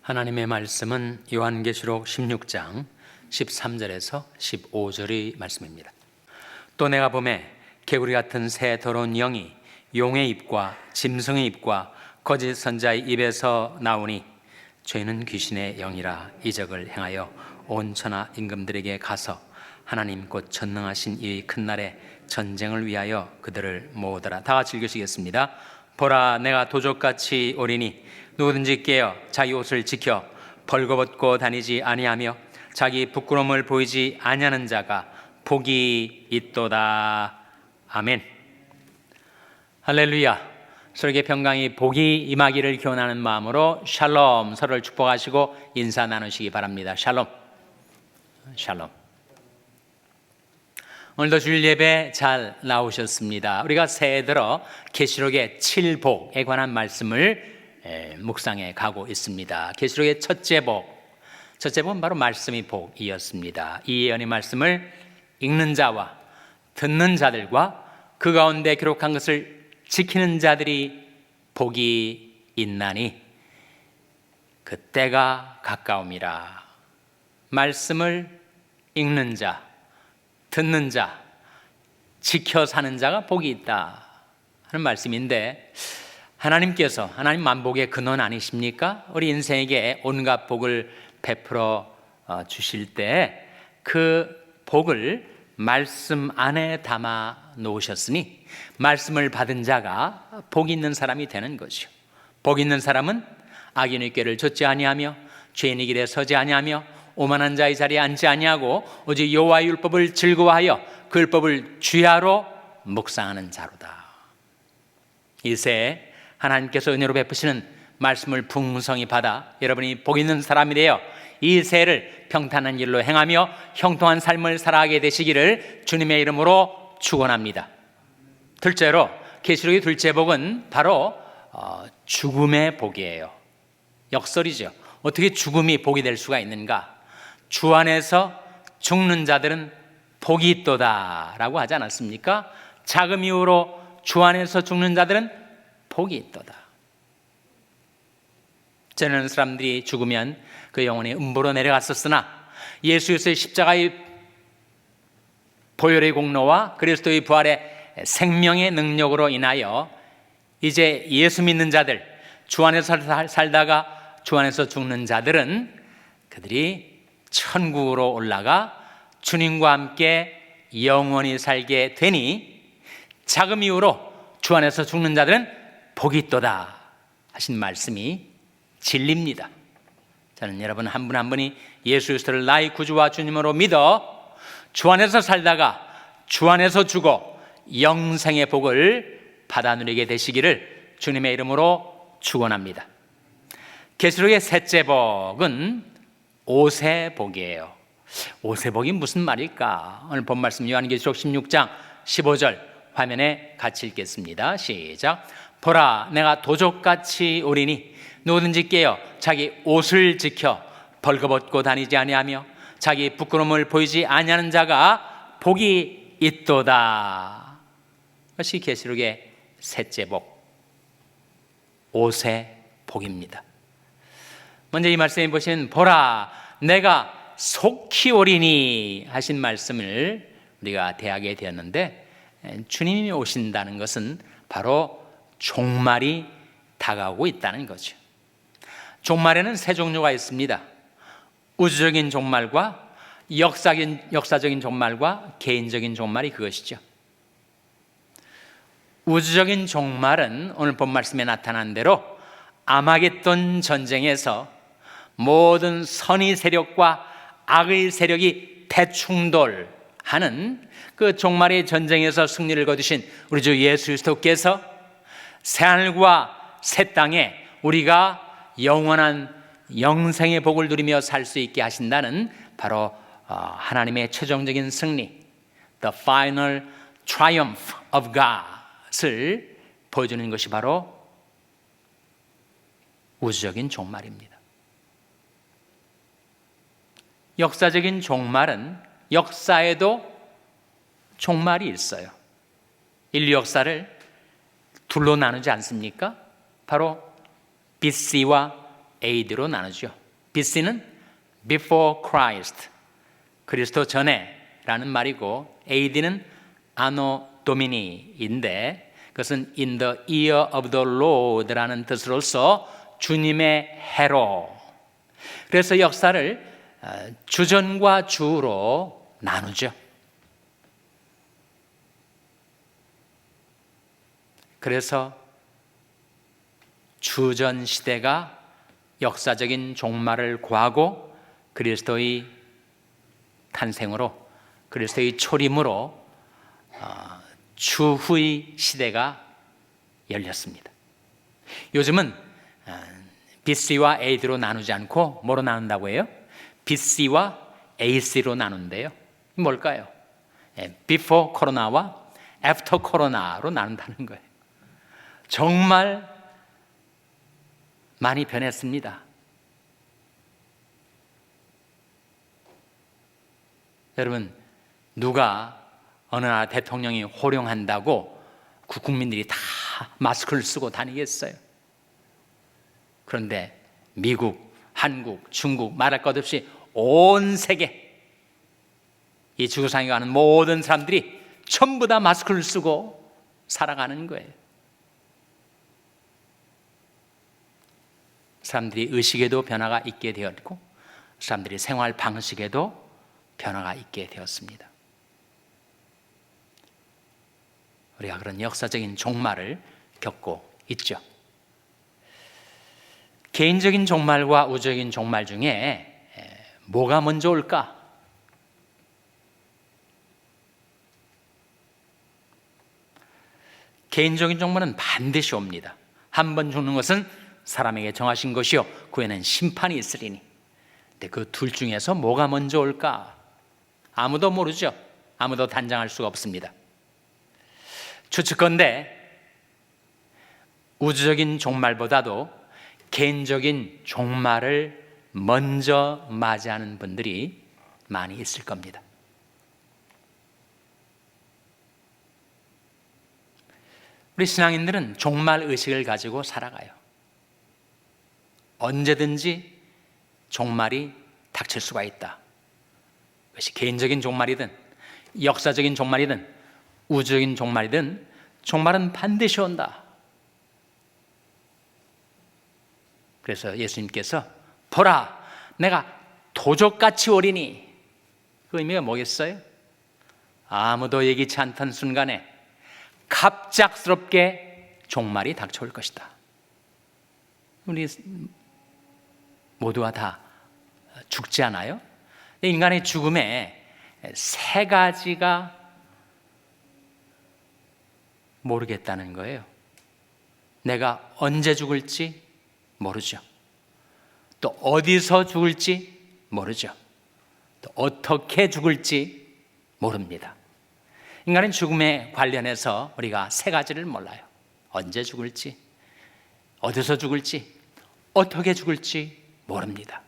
하나님의 말씀은 요한계시록 16장 13절에서 15절의 말씀입니다. 또 내가 보매 개구리 같은 새 더러운 영이 용의 입과 짐승의 입과 거짓 선자의 입에서 나오니 죄는 귀신의 영이라 이적을 행하여 온 천하 임금들에게 가서 하나님 곧 전능하신 이 큰 날에 전쟁을 위하여 그들을 모으더라. 다 같이 읽으시겠습니다. 보라, 내가 도적같이 오리니 누구든지 깨어 자기 옷을 지켜 벌거벗고 다니지 아니하며 자기 부끄러움을 보이지 아니하는 자가 복이 있도다. 아멘. 할렐루야. 서로에게 평강이 복이 임하기를 기원하는 마음으로 샬롬, 서로를 축복하시고 인사 나누시기 바랍니다. 샬롬. 샬롬. 오늘도 주일 예배 잘 나오셨습니다. 우리가 새해 들어 계시록의 7복에 관한 말씀을 묵상해 가고 있습니다. 계시록의 첫째 복은 바로 말씀이 복이었습니다. 이 예언의 말씀을 읽는 자와 듣는 자들과 그 가운데 기록한 것을 지키는 자들이 복이 있나니 그 때가 가까움이라. 말씀을 읽는 자, 듣는 자, 지켜 사는 자가 복이 있다 하는 말씀인데, 하나님 만복의 근원 아니십니까? 우리 인생에게 온갖 복을 베풀어 주실 때 그 복을 말씀 안에 담아 놓으셨으니 말씀을 받은 자가 복 있는 사람이 되는 것이요, 복 있는 사람은 악인의 꾀를 좇지 아니하며 죄인의 길에 서지 아니하며 오만한 자의 자리에 앉지 아니하고 오직 여호와의 율법을 즐거워하여 그 율법을 주야로 묵상하는 자로다. 이 새해 하나님께서 은혜로 베푸시는 말씀을 풍성히 받아 여러분이 복 있는 사람이 되어 이 새해를 평탄한 일로 행하며 형통한 삶을 살아가게 되시기를 주님의 이름으로 축원합니다. 둘째로, 계시록의 둘째 복은 바로 죽음의 복이에요. 역설이죠. 어떻게 죽음이 복이 될 수가 있는가? 주 안에서 죽는 자들은 복이 있도다 라고 하지 않았습니까? 자금 이후로 주 안에서 죽는 자들은 복이 있도다. 전에는 사람들이 죽으면 그 영혼이 음부로 내려갔었으나 예수의 십자가의 보혈의 공로와 그리스도의 부활의 생명의 능력으로 인하여 이제 예수 믿는 자들, 주 안에서 살다가 주 안에서 죽는 자들은 그들이 천국으로 올라가 주님과 함께 영원히 살게 되니 자금 이후로 주 안에서 죽는 자들은 복이 있도다 하신 말씀이 진리입니다. 저는 여러분 한 분 한 분이 예수 그리스도를 나의 구주와 주님으로 믿어 주 안에서 살다가 주 안에서 죽어 영생의 복을 받아 누리게 되시기를 주님의 이름으로 축원합니다. 계시록의 셋째 복은 오세복이에요. 오세복이 무슨 말일까? 오늘 본 말씀 요한계시록 16장 15절 화면에 같이 읽겠습니다. 시작. 보라, 내가 도적같이 오리니 누구든지 깨어 자기 옷을 지켜 벌거벗고 다니지 아니하며 자기 부끄러움을 보이지 아니하는 자가 복이 있도다. 그것이 계시록의 셋째 복, 오세복입니다. 먼저 이 말씀에 보시면 보라, 내가 속히 오리니 하신 말씀을 우리가 대하게 되었는데, 주님이 오신다는 것은 바로 종말이 다가오고 있다는 거죠. 종말에는 세 종류가 있습니다. 우주적인 종말과 역사적인 종말과 개인적인 종말이 그것이죠. 우주적인 종말은 오늘 본 말씀에 나타난 대로 아마겟돈 전쟁에서 모든 선의 세력과 악의 세력이 대충돌하는 그 종말의 전쟁에서 승리를 거두신 우리 주 예수 그리스도께서 새하늘과 새 땅에 우리가 영원한 영생의 복을 누리며 살 수 있게 하신다는 바로 하나님의 최종적인 승리, The final triumph of God을 보여주는 것이 바로 우주적인 종말입니다. 역사적인 종말은 역사에도 종말이 있어요. 인류 역사를 둘로 나누지 않습니까? 바로 BC와 AD로 나누죠. BC는 before Christ, 그리스도 전에라는 말이고, AD는 Anno Domini인데 그것은 in the year of the Lord라는 뜻으로서 주님의 해로. 그래서 역사를 주전과 주로 나누죠. 그래서 주전 시대가 역사적인 종말을 구하고 그리스도의 탄생으로, 그리스도의 초림으로 주후의 시대가 열렸습니다. 요즘은 BC와 AD로 나누지 않고 뭐로 나눈다고 해요? BC와 AC로 나눈대요. 뭘까요? Before 코로나와 After 코로나로 나눈다는 거예요. 정말 많이 변했습니다. 여러분, 누가 어느 나라 대통령이 호령한다고 국민들이 다 마스크를 쓰고 다니겠어요? 그런데 미국, 한국, 중국 말할 것 없이 온 세계 이 지구상에 가는 모든 사람들이 전부 다 마스크를 쓰고 살아가는 거예요. 사람들이 의식에도 변화가 있게 되었고 사람들이 생활 방식에도 변화가 있게 되었습니다. 우리가 그런 역사적인 종말을 겪고 있죠. 개인적인 종말과 우주적인 종말 중에 뭐가 먼저 올까? 개인적인 종말은 반드시 옵니다. 한 번 죽는 것은 사람에게 정하신 것이요 그 후에는 심판이 있으리니. 근데 그 둘 중에서 뭐가 먼저 올까? 아무도 모르죠. 아무도 단정할 수가 없습니다. 추측컨대 우주적인 종말보다도 개인적인 종말을 먼저 맞이하는 분들이 많이 있을 겁니다. 우리 신앙인들은 종말 의식을 가지고 살아가요. 언제든지 종말이 닥칠 수가 있다. 그것이 개인적인 종말이든 역사적인 종말이든 우주적인 종말이든 종말은 반드시 온다. 그래서 예수님께서 보라, 내가 도적같이 오리니. 그 의미가 뭐겠어요? 아무도 예기치 않던 순간에 갑작스럽게 종말이 닥쳐올 것이다. 우리 모두가 다 죽지 않아요? 인간의 죽음에 세 가지가 모르겠다는 거예요. 내가 언제 죽을지 모르죠. 또 어디서 죽을지 모르죠. 또 어떻게 죽을지 모릅니다. 인간의 죽음에 관련해서 우리가 세 가지를 몰라요. 언제 죽을지, 어디서 죽을지, 어떻게 죽을지 모릅니다.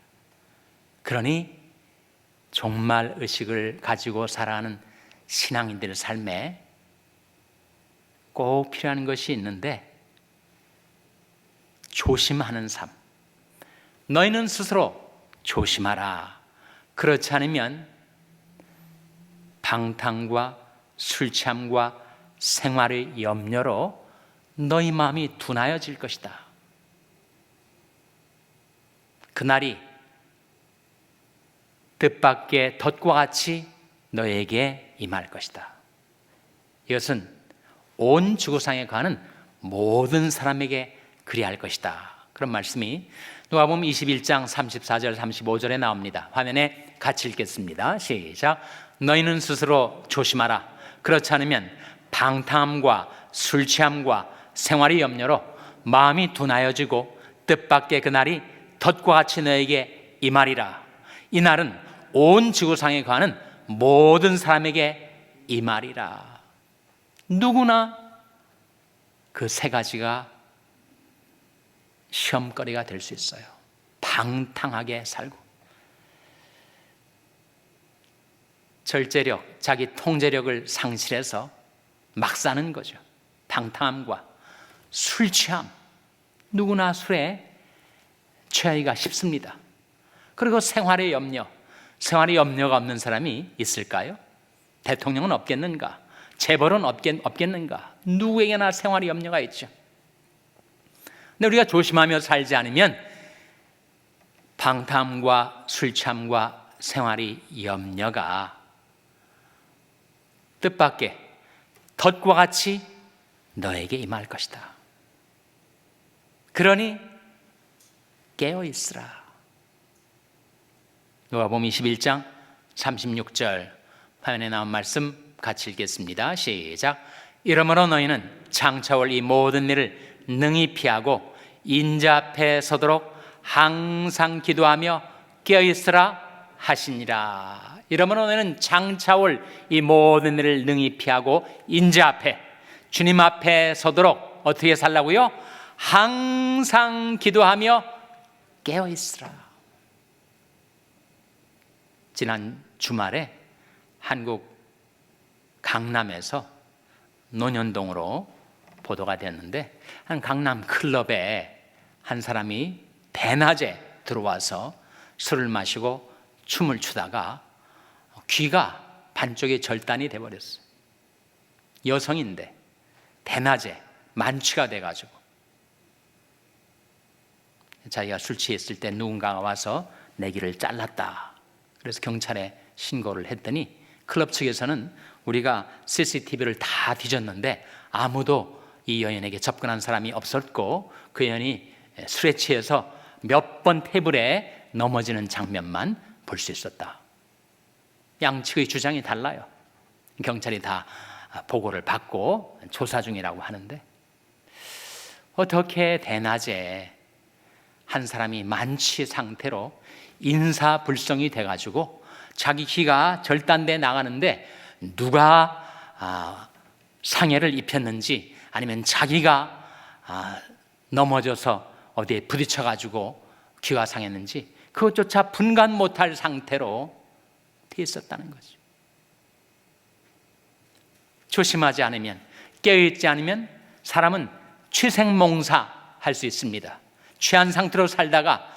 그러니 종말 의식을 가지고 살아가는 신앙인들의 삶에 꼭 필요한 것이 있는데, 조심하는 삶. 너희는 스스로 조심하라. 그렇지 않으면 방탕과 술 취함과 생활의 염려로 너희 마음이 둔하여질 것이다. 그날이 뜻밖의 덫과 같이 너에게 임할 것이다. 이것은 온 지구상에 가는 모든 사람에게 그리할 것이다. 그런 말씀이 누가복음 21장 34절 35절에 나옵니다. 화면에 같이 읽겠습니다. 시작. 너희는 스스로 조심하라. 그렇지 않으면 방탕함과 술 취함과 생활의 염려로 마음이 둔하여지고 뜻밖의 그날이 덫과 같이 너에게 임하리라. 이 날은 온 지구상에 가는 모든 사람에게 임하리라. 누구나 그 세 가지가 시험거리가 될 수 있어요. 방탕하게 살고, 절제력, 자기 통제력을 상실해서 막 사는 거죠. 방탕함과 술 취함. 누구나 술에 취하기가 쉽습니다. 그리고 생활의 염려가 없는 사람이 있을까요? 대통령은 없겠는가? 재벌은 없겠는가? 누구에게나 생활의 염려가 있죠. 근데 우리가 조심하며 살지 않으면 방탕함과 술 취함과 생활의 염려가 뜻밖의 덫과 같이 너에게 임할 것이다. 그러니 깨어있으라. 누가복음 21장 36절 화면에 나온 말씀 같이 읽겠습니다. 시작. 이러므로 너희는 장차올 이 모든 일을 능히 피하고 인자 앞에 서도록 항상 기도하며 깨어있으라 하시니라. 이러므로 너희는 장차올 이 모든 일을 능히 피하고 인자 앞에, 주님 앞에 서도록 어떻게 살라고요? 항상 기도하며 깨어있으라. 지난 주말에 한국 강남에서 논현동으로 보도가 됐는데, 한 강남 클럽에 한 사람이 대낮에 들어와서 술을 마시고 춤을 추다가 귀가 반쪽이 절단이 돼버렸어요. 여성인데 대낮에 만취가 돼가지고 자기가 술 취했을 때 누군가가 와서 내 귀를 잘랐다. 그래서 경찰에 신고를 했더니 클럽 측에서는 우리가 CCTV를 다 뒤졌는데 아무도 이 여인에게 접근한 사람이 없었고 그 여인이 술에 취해서 몇 번 테이블에 넘어지는 장면만 볼 수 있었다. 양측의 주장이 달라요. 경찰이 다 보고를 받고 조사 중이라고 하는데, 어떻게 대낮에 한 사람이 만취 상태로 인사불성이 돼가지고 자기 귀가 절단돼 나가는데 누가 상해를 입혔는지 아니면 자기가 넘어져서 어디에 부딪혀가지고 귀가 상했는지 그것조차 분간 못할 상태로 돼 있었다는 거죠. 조심하지 않으면, 깨어있지 않으면 사람은 취생몽사 할 수 있습니다. 취한 상태로 살다가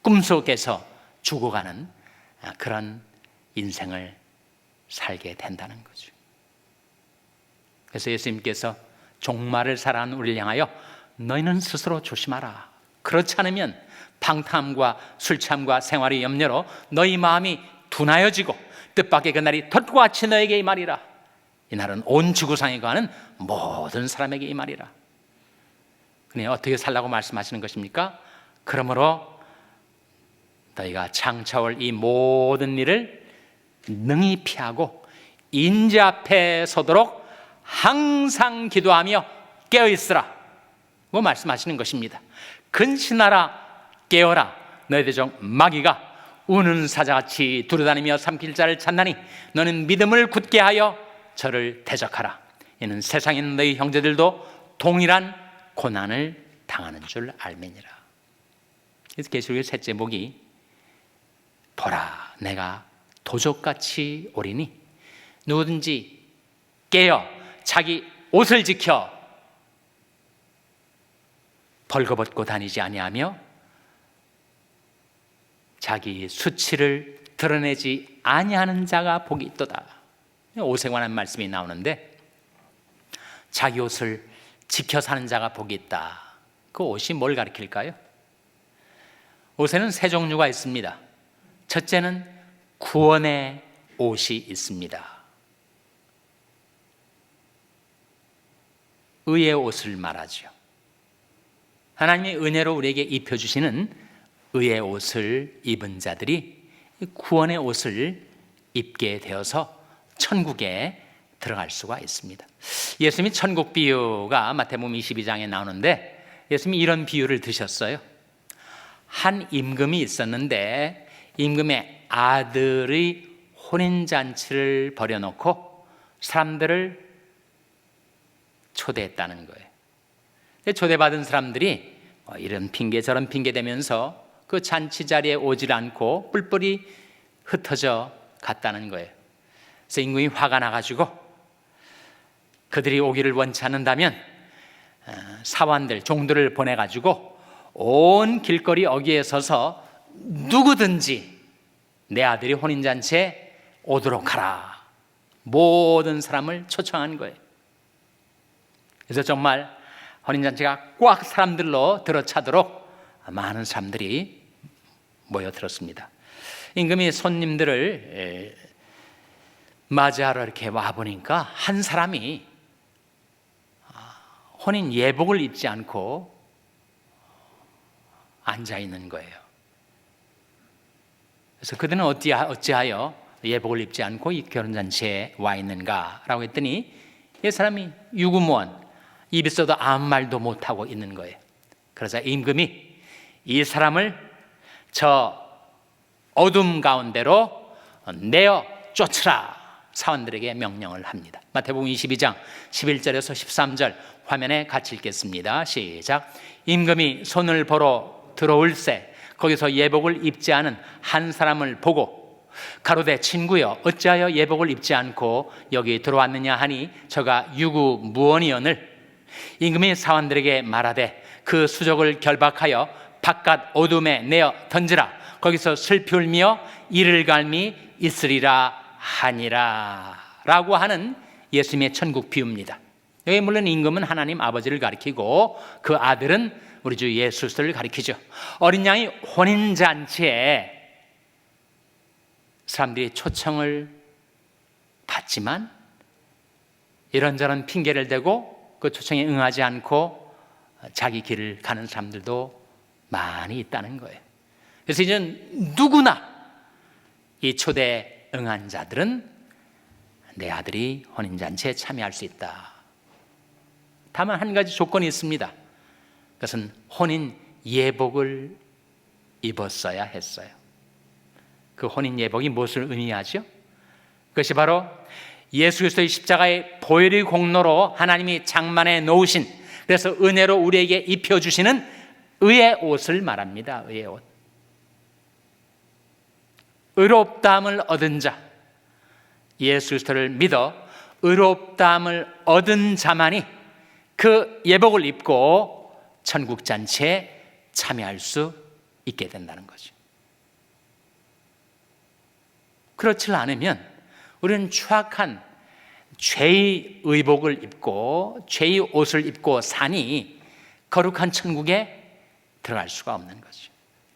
꿈속에서 죽어가는 그런 인생을 살게 된다는 거죠. 그래서 예수님께서 종말을 살아가는 우리를 향하여 너희는 스스로 조심하라. 그렇지 않으면 방탕함과 술취함과 생활의 염려로 너희 마음이 둔하여지고 뜻밖의 그날이 덫과 같이 너에게 임하리라. 이날은 온 지구상에 거하는 모든 사람에게 임하리라. 그냥 어떻게 살라고 말씀하시는 것입니까? 그러므로 너희가 장차올 이 모든 일을 능히 피하고 인자 앞에 서도록 항상 기도하며 깨어있으라. 뭐 말씀하시는 것입니다. 근신하라, 깨어라. 너희들 중 마귀가 우는 사자같이 두루다니며 삼킬 자를 찾나니 너는 믿음을 굳게 하여 저를 대적하라. 이는 세상에 있는 너희 형제들도 동일한 고난을 당하는 줄 알매니라. 그래서 계시록의 셋째 복이 보라, 내가 도적같이 오리니 누구든지 깨어 자기 옷을 지켜 벌거벗고 다니지 아니하며 자기 수치를 드러내지 아니하는 자가 복이 있도다. 옷에 관한 말씀이 나오는데 자기 옷을 지켜 사는 자가 복이 있다. 그 옷이 뭘 가리킬까요? 옷에는 세 종류가 있습니다. 첫째는 구원의 옷이 있습니다. 의의 옷을 말하죠. 하나님의 은혜로 우리에게 입혀주시는 의의 옷을 입은 자들이 구원의 옷을 입게 되어서 천국에 들어갈 수가 있습니다. 예수님이 천국 비유가 마태복음 22장에 나오는데 예수님이 이런 비유를 드셨어요. 한 임금이 있었는데 임금의 아들의 혼인잔치를 벌여놓고 사람들을 초대했다는 거예요. 초대받은 사람들이 이런 핑계 저런 핑계 대면서 그 잔치 자리에 오질 않고 뿔뿔이 흩어져 갔다는 거예요. 그래서 임금이 화가 나가지고 그들이 오기를 원치 않는다면 사환들, 종들을 보내가지고 온 길거리 어귀에 서서 누구든지 내 아들이 혼인잔치에 오도록 하라. 모든 사람을 초청한 거예요. 그래서 정말 혼인잔치가 꽉 사람들로 들어차도록 많은 사람들이 모여들었습니다. 임금이 손님들을 맞이하러 이렇게 와보니까 한 사람이 혼인 예복을 입지 않고 앉아있는 거예요. 그래서 그들은 어찌하여 예복을 입지 않고 이 결혼잔치에 와 있는가 라고 했더니 이 사람이 유구무원, 입이 있어도 아무 말도 못하고 있는 거예요. 그래서 임금이 이 사람을 저 어둠 가운데로 내어 쫓으라 사원들에게 명령을 합니다. 마태복음 22장 11절에서 13절 화면에 같이 읽겠습니다. 시작. 임금이 손을 보러 들어올새 거기서 예복을 입지 않은 한 사람을 보고 가로되 친구여 어찌하여 예복을 입지 않고 여기 들어왔느냐 하니 저가 유구무원이오늘 임금이 사원들에게 말하되 그 수족을 결박하여 바깥 어둠에 내어 던지라 거기서 슬피 울며 이를 갈미 있으리라 하니라 라고 하는 예수님의 천국 비유입니다. 여기 물론 임금은 하나님 아버지를 가리키고 그 아들은 우리 주 예수 그리스도를 가리키죠. 어린 양이 혼인잔치에 사람들이 초청을 받지만 이런저런 핑계를 대고 그 초청에 응하지 않고 자기 길을 가는 사람들도 많이 있다는 거예요. 그래서 이제 누구나 이 초대 응한 자들은 내 아들이 혼인잔치에 참여할 수 있다. 다만 한 가지 조건이 있습니다. 그것은 혼인 예복을 입었어야 했어요. 그 혼인 예복이 무엇을 의미하죠? 그것이 바로 예수 그리스도의 십자가의 보혈의 공로로 하나님이 장만해 놓으신, 그래서 은혜로 우리에게 입혀주시는 의의 옷을 말합니다. 의의 옷. 의롭다함을 얻은 자, 예수 그리스도를 믿어 의롭다함을 얻은 자만이 그 예복을 입고 천국 잔치에 참여할 수 있게 된다는 거죠. 그렇지 않으면 우리는 추악한 죄의 의복을 입고 죄의 옷을 입고 사니 거룩한 천국에 들어갈 수가 없는 거죠.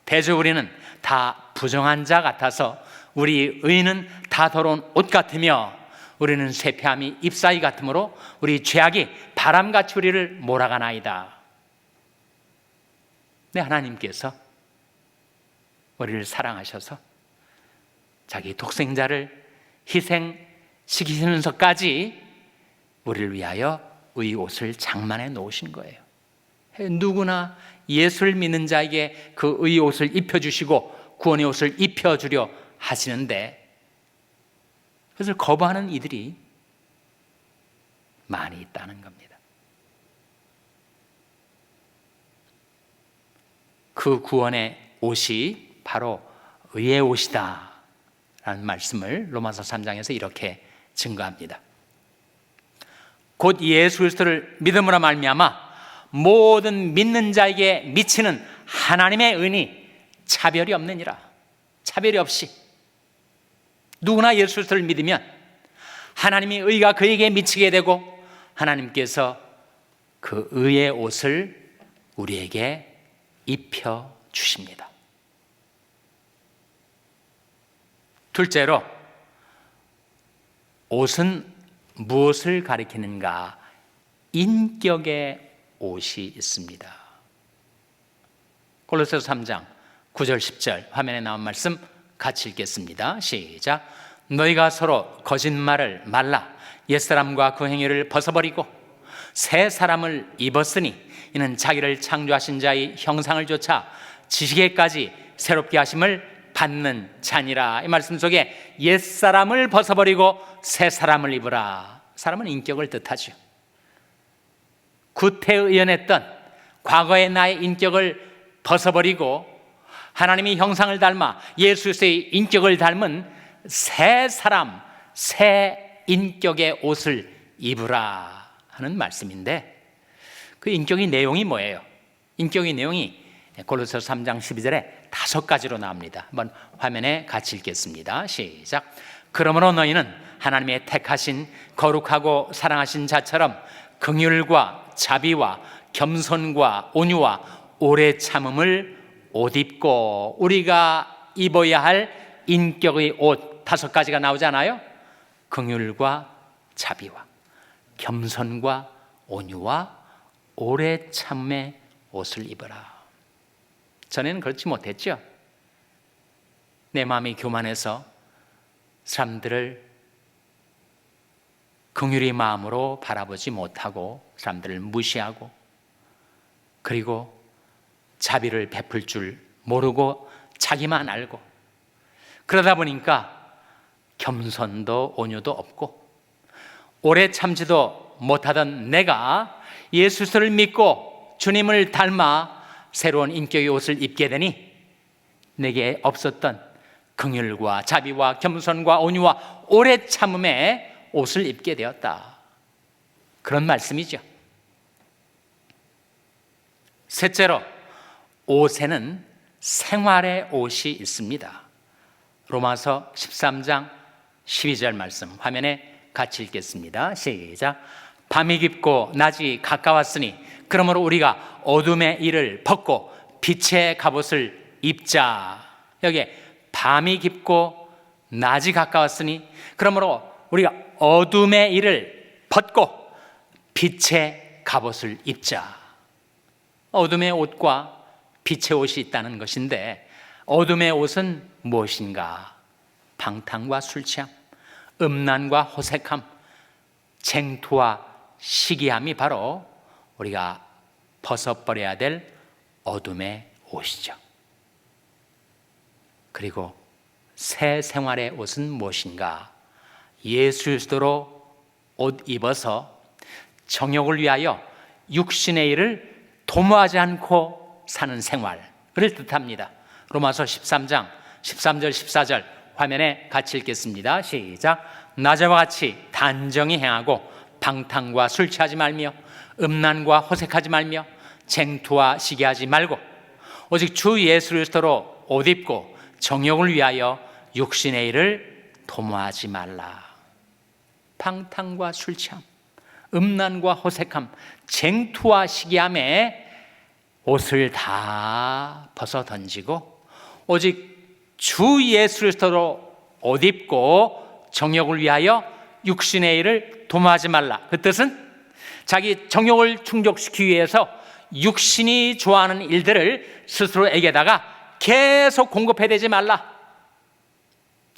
대저 우리는 다 부정한 자 같아서 우리 의는 다 더러운 옷 같으며 우리는 쇠폐함이 잎사귀 같으므로 우리 죄악이 바람같이 우리를 몰아가나이다. 네, 하나님께서 우리를 사랑하셔서 자기 독생자를 희생시키면서까지 우리를 위하여 의 옷을 장만해 놓으신 거예요. 누구나 예수를 믿는 자에게 그 의 옷을 입혀주시고 구원의 옷을 입혀주려 하시는데 그것을 거부하는 이들이 많이 있다는 겁니다. 그 구원의 옷이 바로 의의 옷이다 라는 말씀을 로마서 3장에서 이렇게 증거합니다. 곧 예수 그리스도를 믿음으로 말미암아 모든 믿는 자에게 미치는 하나님의 은이 차별이 없느니라. 차별이 없이 누구나 예수 그리스도를 믿으면 하나님의 의가 그에게 미치게 되고 하나님께서 그 의의 옷을 우리에게 입혀 주십니다. 둘째로 옷은 무엇을 가리키는가? 인격의 옷이 있습니다. 골로새서 3장 9절 10절 화면에 나온 말씀 같이 읽겠습니다. 시작. 너희가 서로 거짓말을 말라. 옛사람과 그 행위를 벗어버리고 새 사람을 입었으니 이는 자기를 창조하신 자의 형상을 좇아 지식에까지 새롭게 하심을 받는 자니라. 이 말씀 속에 옛사람을 벗어버리고 새 사람을 입으라. 사람은 인격을 뜻하죠. 구태의연했던 과거의 나의 인격을 벗어버리고 하나님의 형상을 닮아 예수 그리스도의 인격을 닮은 새 사람, 새 인격의 옷을 입으라 하는 말씀인데 그 인격의 내용이 뭐예요? 인격의 내용이 골로새서 3장 12절에 5가지로 나옵니다. 한번 화면에 같이 읽겠습니다. 시작. 그러므로 너희는 하나님의 택하신 거룩하고 사랑하신 자처럼 긍휼과 자비와 겸손과 온유와 오래 참음을 옷 입고, 우리가 입어야 할 인격의 옷 5가지가 나오잖아요. 긍휼과 자비와 겸손과 온유와 오래 참음의 옷을 입어라. 전에는 그렇지 못했죠. 내 마음이 교만해서 사람들을 긍휼의 마음으로 바라보지 못하고 사람들을 무시하고, 그리고 자비를 베풀 줄 모르고 자기만 알고, 그러다 보니까 겸손도 온유도 없고 오래 참지도 못하던 내가 예수를 믿고 주님을 닮아 새로운 인격의 옷을 입게 되니 내게 없었던 긍휼과 자비와 겸손과 온유와 오래 참음의 옷을 입게 되었다. 그런 말씀이죠. 셋째로, 옷에는 생활의 옷이 있습니다. 로마서 13장 12절 말씀 화면에 같이 읽겠습니다. 시작. 밤이 깊고 낮이 가까웠으니 그러므로 우리가 어둠의 일을 벗고 빛의 갑옷을 입자. 여기에 밤이 깊고 낮이 가까웠으니 그러므로 우리가 어둠의 일을 벗고 빛의 갑옷을 입자. 어둠의 옷과 빛의 옷이 있다는 것인데, 어둠의 옷은 무엇인가? 방탕과 술 취함, 음란과 호색함, 쟁투와 시기함이 바로 우리가 벗어버려야 될 어둠의 옷이죠. 그리고 새 생활의 옷은 무엇인가? 예수 그리스도로 옷 입어서 정욕을 위하여 육신의 일을 도모하지 않고 사는 생활을 뜻합니다. 로마서 13장 13절 14절 화면에 같이 읽겠습니다. 시작. 낮에와 같이 단정히 행하고 방탕과 술 취하지 말며 음란과 호색하지 말며 쟁투와 시기하지 말고 오직 주 예수 그리스도로 옷 입고 정욕을 위하여 육신의 일을 도모하지 말라. 방탕과 술 취함, 음란과 호색함, 쟁투와 시기함에 옷을 다 벗어 던지고 오직 주 예수 그리스도로 옷 입고 정욕을 위하여 육신의 일을 도모하지 말라. 그 뜻은 자기 정욕을 충족시키기 위해서 육신이 좋아하는 일들을 스스로에게다가 계속 공급해대지 말라.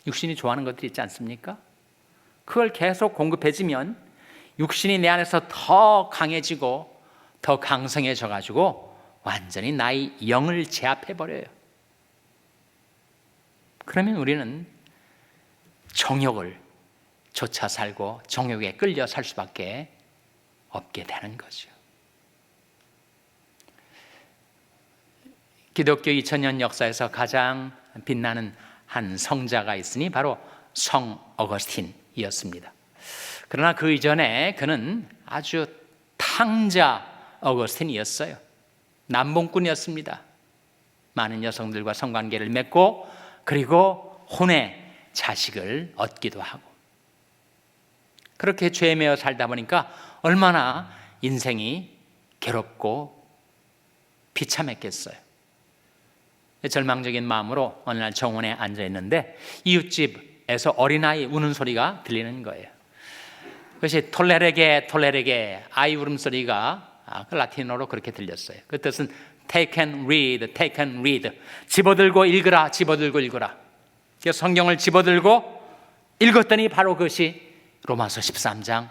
육신이 좋아하는 것들이 있지 않습니까? 그걸 계속 공급해주면 육신이 내 안에서 더 강해지고 더 강성해져 가지고 완전히 나의 영을 제압해버려요. 그러면 우리는 정욕을 쫓아 살고 정욕에 끌려 살 수밖에 없게 되는 거죠. 기독교 2000년 역사에서 가장 빛나는 한 성자가 있으니 바로 성 어거스틴이었습니다. 그러나 그 이전에 그는 아주 탕자 어거스틴이었어요. 남봉꾼이었습니다. 많은 여성들과 성관계를 맺고 그리고 혼의 자식을 얻기도 하고, 그렇게 죄에 매여 살다 보니까 얼마나 인생이 괴롭고 비참했겠어요. 절망적인 마음으로 어느 날 정원에 앉아 있는데 이웃집에서 어린아이 우는 소리가 들리는 거예요. 그것이 톨레레게 아이 울음소리가 그 라틴어로 그렇게 들렸어요. 그 뜻은 take and read. 집어들고 읽으라, 집어들고 읽으라. 성경을 집어들고 읽었더니 바로 그것이 로마서 13장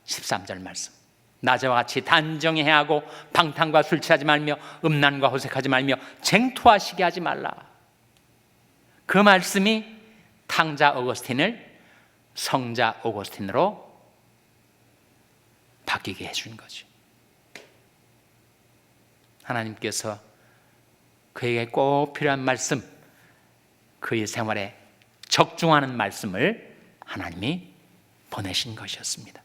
13절 말씀. 낮에와 같이 단정히 행하고 방탕과 술 취하지 말며 음란과 호색하지 말며 쟁투와 시기하지 말라. 그 말씀이 탕자 어거스틴을 성자 어거스틴으로 바뀌게 해준 거죠. 하나님께서 그에게 꼭 필요한 말씀, 그의 생활에 적중하는 말씀을 하나님이 보내신 것이었습니다.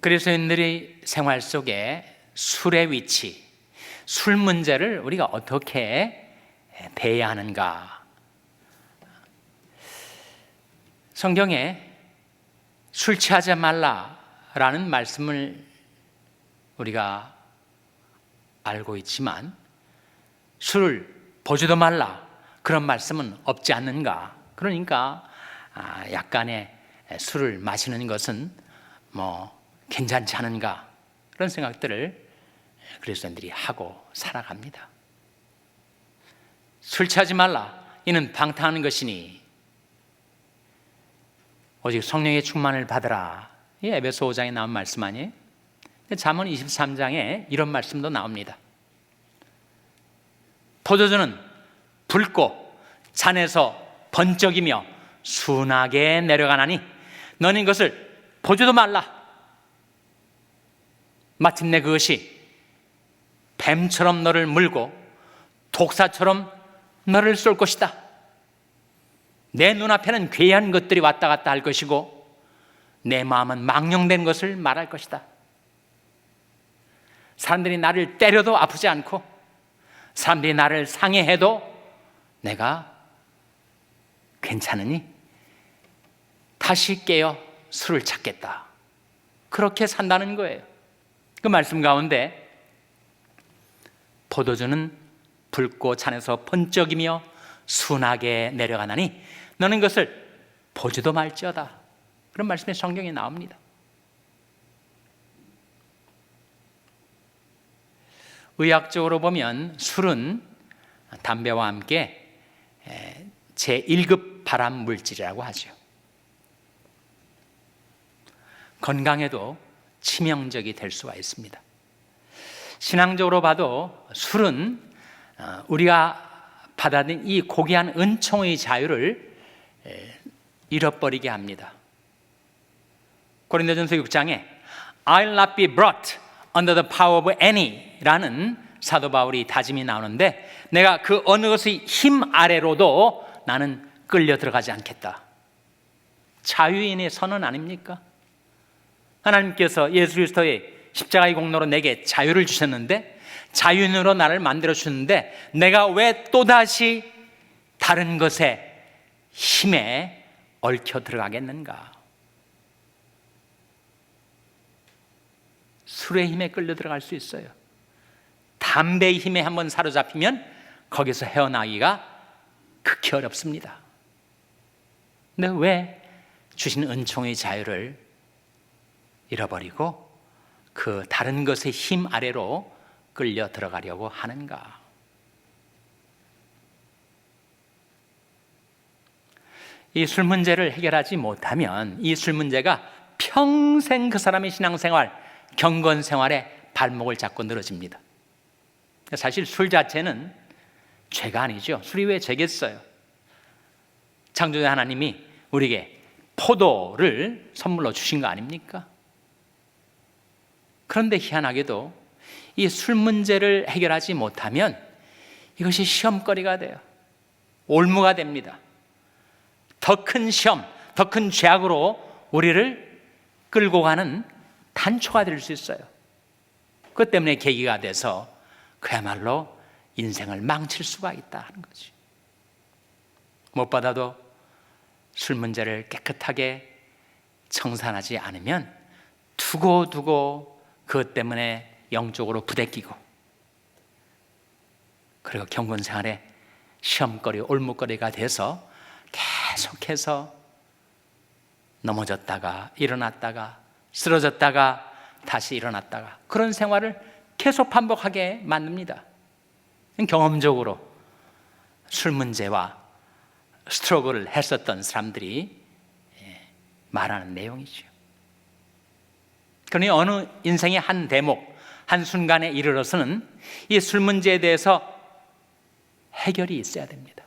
그리스도인들의 생활 속에 술의 위치, 술 문제를 우리가 어떻게 대해야 하는가? 성경에 술 취하지 말라라는 말씀을 우리가 알고 있지만 술을 보지도 말라 그런 말씀은 없지 않는가? 그러니까 약간의 술을 마시는 것은 괜찮지 않은가? 그런 생각들을 그리스도인들이 하고 살아갑니다. 술 취하지 말라 이는 방탕하는 것이니 오직 성령의 충만을 받으라. 이 에베소 5장에 나온 말씀 아니에요? 잠언 23장에 이런 말씀도 나옵니다. 포도주는 붉고 잔에서 번쩍이며 순하게 내려가나니 너는 이것을 보지도 말라. 마침내 그것이 뱀처럼 너를 물고 독사처럼 너를 쏠 것이다. 내 눈앞에는 괴이한 것들이 왔다 갔다 할 것이고 내 마음은 망령된 것을 말할 것이다. 사람들이 나를 때려도 아프지 않고 사람들이 나를 상해해도 내가 괜찮으니 다시 깨어 술을 찾겠다. 그렇게 산다는 거예요. 그 말씀 가운데 포도주는 붉고 잔에서 번쩍이며 순하게 내려가나니 너는 것을 보지도 말지어다. 그런 말씀이 성경에 나옵니다. 의학적으로 보면 술은 담배와 함께 제1급 발암 물질이라고 하죠. 건강에도 치명적이 될 수가 있습니다. 신앙적으로 봐도 술은 우리가 받아들인 이 고귀한 은총의 자유를 잃어버리게 합니다. 고린도전서 6장에 I'll not be brought under the power of any 라는 사도 바울이 다짐이 나오는데 내가 그 어느 것의 힘 아래로도 나는 끌려 들어가지 않겠다. 자유인의 선언 아닙니까? 하나님께서 예수 그리스도의 십자가의 공로로 내게 자유를 주셨는데 자유인으로 나를 만들어 주는데 내가 왜 또다시 다른 것에 힘에 얽혀 들어가겠는가? 술의 힘에 끌려 들어갈 수 있어요. 담배의 힘에 한번 사로잡히면 거기서 헤어나기가 극히 어렵습니다. 근데 왜 주신 은총의 자유를 잃어버리고 그 다른 것의 힘 아래로 끌려 들어가려고 하는가? 이 술 문제를 해결하지 못하면 이 술 문제가 평생 그 사람의 신앙생활, 경건생활에 발목을 잡고 늘어집니다. 사실 술 자체는 죄가 아니죠. 술이 왜 죄겠어요? 창조자 하나님이 우리에게 포도를 선물로 주신 거 아닙니까? 그런데 희한하게도 이 술 문제를 해결하지 못하면 이것이 시험거리가 돼요. 올무가 됩니다. 더 큰 시험, 더 큰 죄악으로 우리를 끌고 가는 단초가 될 수 있어요. 그것 때문에 계기가 돼서 그야말로 인생을 망칠 수가 있다 하는 거지. 못 받아도 술 문제를 깨끗하게 청산하지 않으면 두고두고 그것 때문에 영적으로 부대끼고 그리고 경건생활에 시험거리, 올무거리가 돼서 계속해서 넘어졌다가 일어났다가 쓰러졌다가 다시 일어났다가 그런 생활을 계속 반복하게 만듭니다. 경험적으로 술 문제와 스트러글을 했었던 사람들이 말하는 내용이죠. 그러니 어느 인생의 한 대목, 한 순간에 이르러서는 이 술 문제에 대해서 해결이 있어야 됩니다.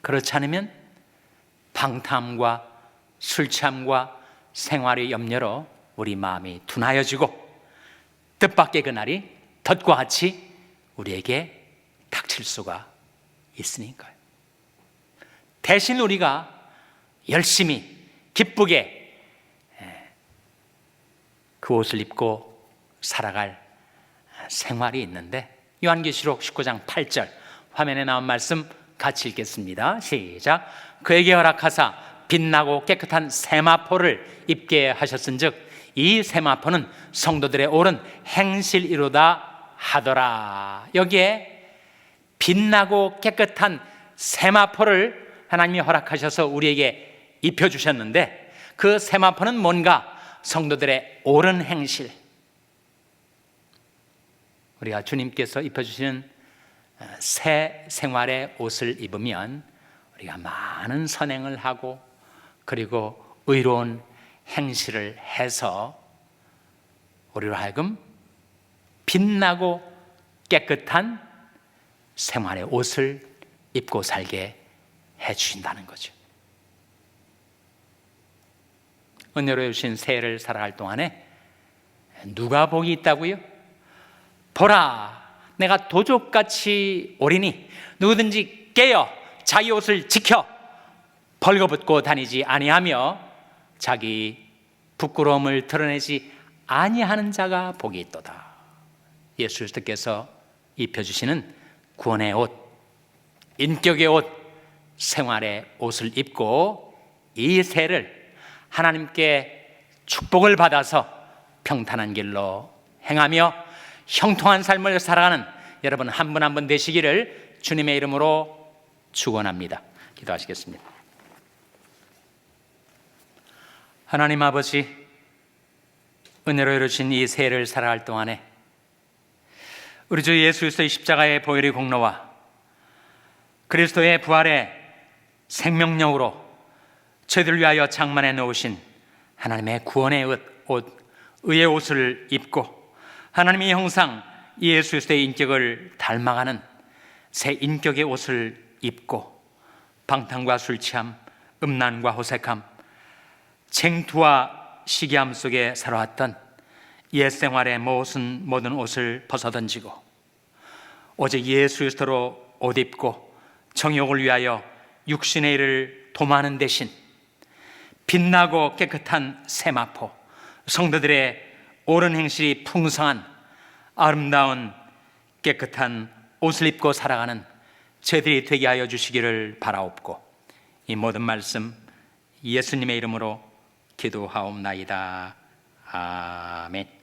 그렇지 않으면 방탕함과 술 취함과 생활의 염려로 우리 마음이 둔하여지고 뜻밖의 그날이 덫과 같이 우리에게 닥칠 수가 있으니까요. 대신 우리가 열심히 기쁘게 그 옷을 입고 살아갈 생활이 있는데, 요한계시록 19장 8절 화면에 나온 말씀 같이 읽겠습니다. 시작. 그에게 허락하사 빛나고 깨끗한 세마포를 입게 하셨은즉 이 세마포는 성도들의 옳은 행실이로다 하더라. 여기에 빛나고 깨끗한 세마포를 하나님이 허락하셔서 우리에게 입혀주셨는데, 그 세마포는 뭔가? 성도들의 옳은 행실. 우리가 주님께서 입혀주시는 새 생활의 옷을 입으면 우리가 많은 선행을 하고, 그리고 의로운 행실을 해서 우리로 하여금 빛나고 깨끗한 생활의 옷을 입고 살게 해주신다는 거죠. 은혜로 주신 새해를 살아갈 동안에 누가 복이 있다고요? 보라, 내가 도적같이 오리니 누구든지 깨어 자기 옷을 지켜 벌거벗고 다니지 아니하며 자기 부끄러움을 드러내지 아니하는 자가 복이 있도다. 예수 그리스도께서 입혀주시는 구원의 옷, 인격의 옷, 생활의 옷을 입고 이 새를 하나님께 축복을 받아서 평탄한 길로 행하며 형통한 삶을 살아가는 여러분 한 분 한 분 되시기를 주님의 이름으로 축원합니다. 기도하시겠습니다. 하나님 아버지, 은혜로 이루신 이 새해를 살아갈 동안에 우리 주 예수 그리스도의 십자가의 보혈의 공로와 그리스도의 부활의 생명력으로 저희들을 위하여 장만해 놓으신 하나님의 구원의 옷, 의의 옷을 입고 하나님의 형상 예수 그리스도의 인격을 닮아가는 새 인격의 옷을 입고 방탕과 술취함, 음란과 호색함, 쟁투와 시기함 속에 살아왔던 옛 생활의 모든 옷을 벗어던지고 오직 예수 그리스도로 옷 입고 정욕을 위하여 육신의 일을 도모하는 대신 빛나고 깨끗한 세마포, 성도들의 옳은 행실이 풍성한 아름다운 깨끗한 옷을 입고 살아가는 저희들이 되게 하여 주시기를 바라옵고 이 모든 말씀 예수님의 이름으로 기도하옵나이다. 아멘.